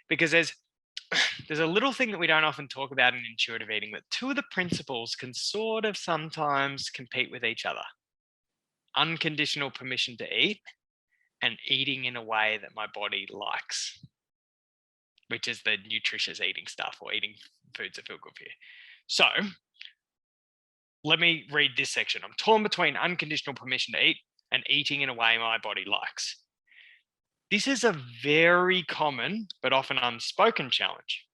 because there's a little thing that we don't often talk about in intuitive eating, that two of the principles can sort of sometimes compete with each other. Unconditional permission to eat and eating in a way that my body likes, which is the nutritious eating stuff, or eating foods that feel good for you. So let me read this section. I'm torn between unconditional permission to eat and eating in a way my body likes. This is a very common but often unspoken challenge.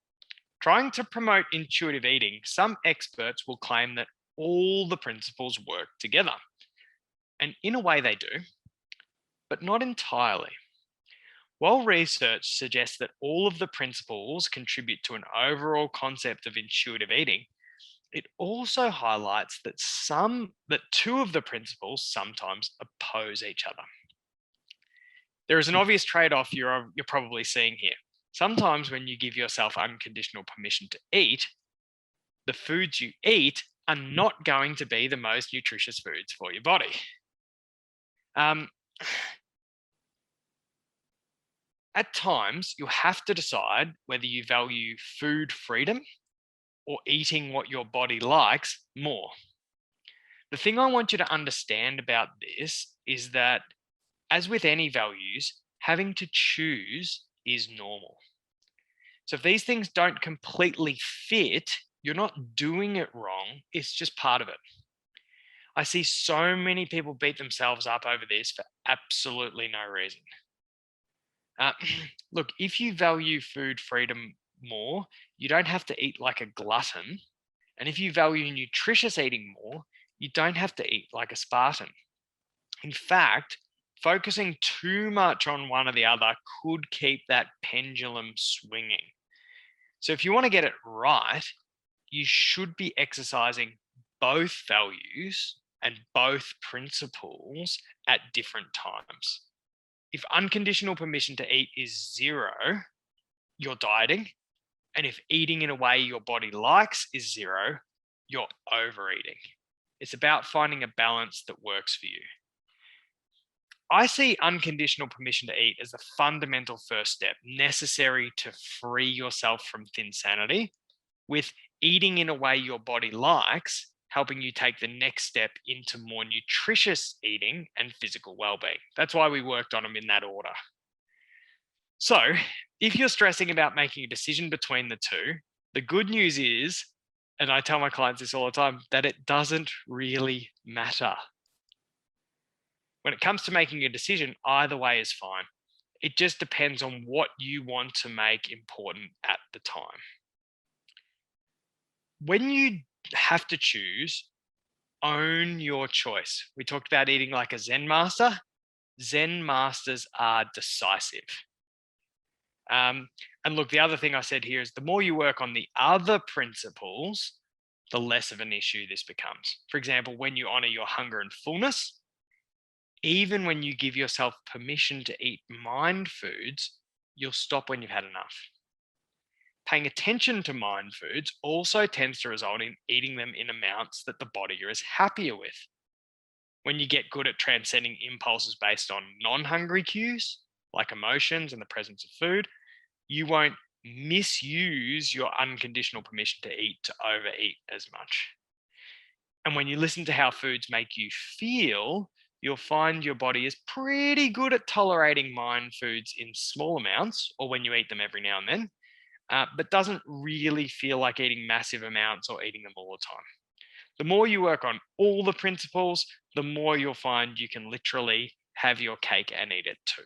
Trying to promote intuitive eating, some experts will claim that all the principles work together. And in a way they do, but not entirely. While research suggests that all of the principles contribute to an overall concept of intuitive eating, it also highlights that two of the principles sometimes oppose each other. There is an obvious trade-off you're probably seeing here. Sometimes when you give yourself unconditional permission to eat, the foods you eat are not going to be the most nutritious foods for your body. At times, you'll have to decide whether you value food freedom or eating what your body likes more. The thing I want you to understand about this is that, as with any values, having to choose is normal. So if these things don't completely fit, you're not doing it wrong. It's just part of it. I see so many people beat themselves up over this for absolutely no reason. Look, if you value food freedom more, you don't have to eat like a glutton. And if you value nutritious eating more, you don't have to eat like a Spartan. In fact, focusing too much on one or the other could keep that pendulum swinging. So if you want to get it right, you should be exercising both values and both principles at different times. If unconditional permission to eat is 0, you're dieting. And if eating in a way your body likes is 0, you're overeating. It's about finding a balance that works for you. I see unconditional permission to eat as the fundamental first step necessary to free yourself from thin sanity, with eating in a way your body likes helping you take the next step into more nutritious eating and physical well-being. That's why we worked on them in that order. So if you're stressing about making a decision between the two, the good news is, and I tell my clients this all the time, that it doesn't really matter. When it comes to making a decision, either way is fine. It just depends on what you want to make important at the time. When you have to choose, own your choice. We talked about eating like a Zen master. Zen masters are decisive. And look, the other thing I said here is the more you work on the other principles, the less of an issue this becomes. For example, when you honor your hunger and fullness, even when you give yourself permission to eat mind foods, you'll stop when you've had enough. Paying attention to mind foods also tends to result in eating them in amounts that the body is happier with. When you get good at transcending impulses based on non-hungry cues, like emotions and the presence of food, you won't misuse your unconditional permission to eat to overeat as much. And when you listen to how foods make you feel, you'll find your body is pretty good at tolerating mind foods in small amounts, or when you eat them every now and then, but doesn't really feel like eating massive amounts or eating them all the time. The more you work on all the principles, the more you'll find you can literally have your cake and eat it too.